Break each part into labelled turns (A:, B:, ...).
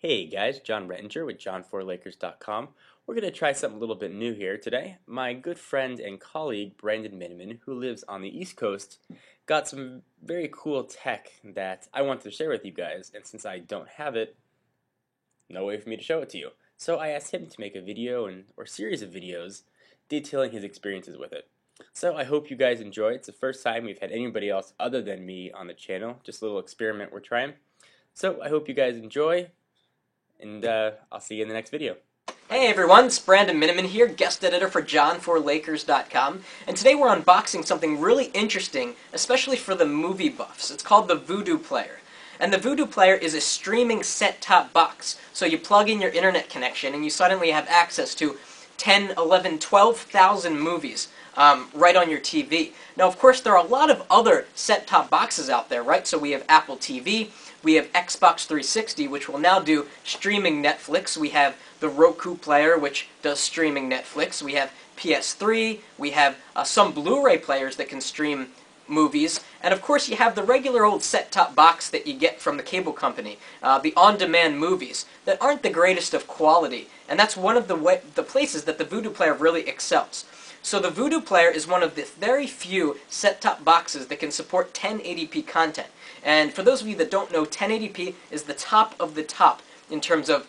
A: Hey guys, John Rettinger with John4Lakers.com. We're going to try something a little bit new here today. My good friend and colleague Brandon Miniman, who lives on the East Coast, got some very cool tech that I wanted to share with you guys, and since I don't have it, no way for me to show it to you. So I asked him to make a video or series of videos detailing his experiences with it. So I hope you guys enjoy. It's the first time we've had anybody else other than me on the channel, just a little experiment we're trying. So I hope you guys enjoy. And I'll see you in the next video.
B: Hey everyone, it's Brandon Miniman here, guest editor for John4Lakers.com, and today we're unboxing something really interesting, especially for the movie buffs. It's called the Vudu Player. And the Vudu Player is a streaming set-top box, so you plug in your internet connection and you suddenly have access to 10, 11, 12,000 movies right on your TV. Now, of course, there are a lot of other set-top boxes out there, right? So we have Apple TV, we have Xbox 360, which will now do streaming Netflix. We have the Roku player, which does streaming Netflix. We have PS3. We have some Blu-ray players that can stream movies. And of course, you have the regular old set-top box that you get from the cable company, the on-demand movies that aren't the greatest of quality. And that's one of the places that the Vudu Player really excels. So the Vudu Player is one of the very few set-top boxes that can support 1080p content. And for those of you that don't know, 1080p is the top of the top in terms of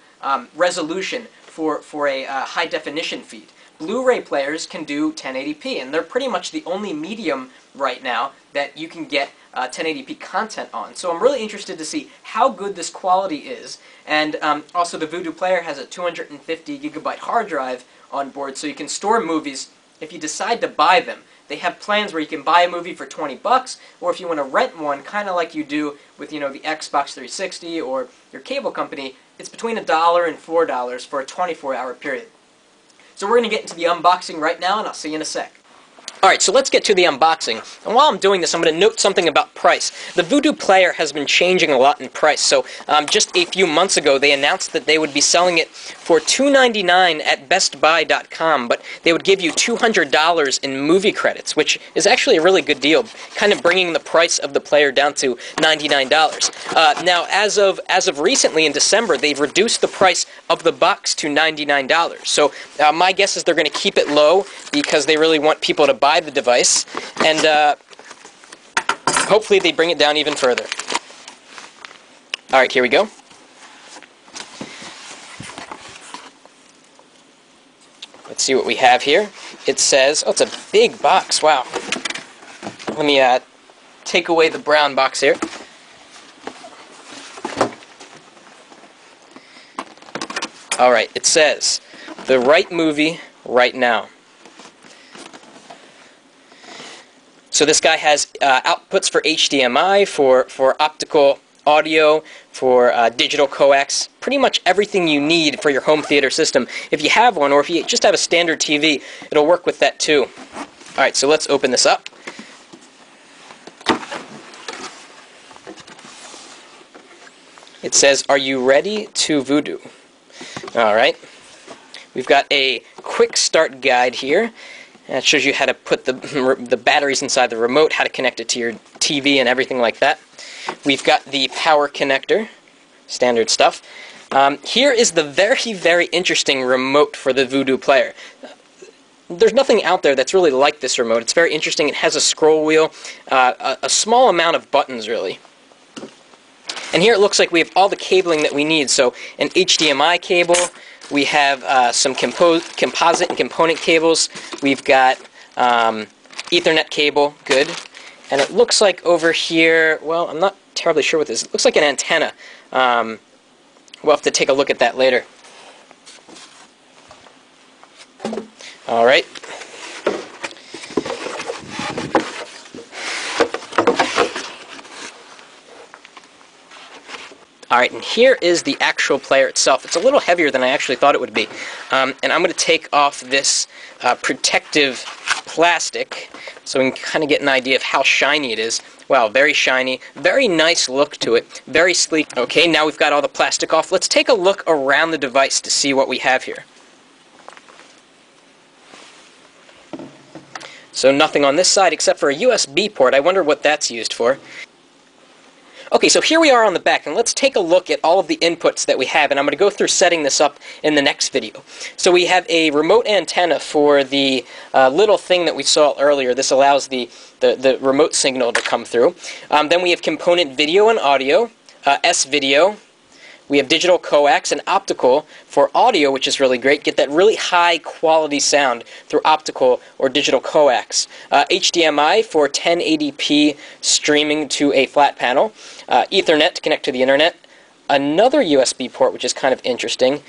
B: resolution for a high-definition feed. Blu-ray players can do 1080p, and they're pretty much the only medium right now that you can get 1080p content on. So I'm really interested to see how good this quality is. And also the Vudu Player has a 250 gigabyte hard drive on board, so you can store movies if you decide to buy them. They have plans where you can buy a movie for 20 bucks, or if you want to rent one, kind of like you do with, the Xbox 360 or your cable company, it's between $1 and $4 for a 24-hour period. So we're going to get into the unboxing right now, and I'll see you in a sec. Alright, so let's get to the unboxing. And while I'm doing this, I'm going to note something about price. The Vudu Player has been changing a lot in price. So just a few months ago, they announced that they would be selling it for $299 at BestBuy.com, but they would give you $200 in movie credits, which is actually a really good deal, kind of bringing the price of the player down to $99. Now, as of recently in December, they've reduced the price of the box to $99. So my guess is they're going to keep it low because they really want people to buy the device, and hopefully they bring it down even further. Alright, here we go. Let's see what we have here. It says, oh, it's a big box, wow. Let me take away the brown box here. Alright, it says, the right movie right now. So this guy has outputs for HDMI, for optical audio, for digital coax, pretty much everything you need for your home theater system. If you have one, or if you just have a standard TV, it'll work with that too. Alright, so let's open this up. It says, are you ready to Vudu? Alright, we've got a quick start guide here. It shows you how to put the batteries inside the remote, how to connect it to your TV and everything like that. We've got the power connector, standard stuff. Here is the very, very interesting remote for the Vudu Player. There's nothing out there that's really like this remote. It's very interesting. It has a scroll wheel, a small amount of buttons, really. And here it looks like we have all the cabling that we need. So an HDMI cable. We have some composite and component cables. We've got Ethernet cable, good. And it looks like over here, well, I'm not terribly sure what this is. It looks like an antenna. We'll have to take a look at that later. All right. Alright, and here is the actual player itself. It's a little heavier than I actually thought it would be. And I'm going to take off this protective plastic so we can kind of get an idea of how shiny it is. Wow, very shiny. Very nice look to it. Very sleek. Okay, now we've got all the plastic off. Let's take a look around the device to see what we have here. So nothing on this side except for a USB port. I wonder what that's used for. Okay, so here we are on the back, and let's take a look at all of the inputs that we have, and I'm going to go through setting this up in the next video. So we have a remote antenna for the little thing that we saw earlier. This allows the remote signal to come through. Then we have component video and audio, S-video. We have digital coax and optical for audio, which is really great. Get that really high quality sound through optical or digital coax. HDMI for 1080p streaming to a flat panel. Ethernet to connect to the internet. Another USB port, which is kind of interesting.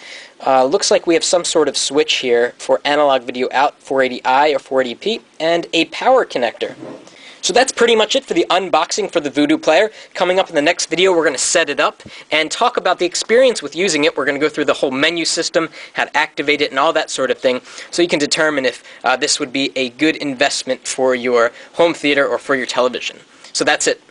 B: Looks like we have some sort of switch here for analog video out, 480i or 480p, and a power connector. So that's pretty much it for the unboxing for the Vudu Player. Coming up in the next video, we're going to set it up and talk about the experience with using it. We're going to go through the whole menu system, how to activate it, and all that sort of thing, so you can determine if this would be a good investment for your home theater or for your television. So that's it.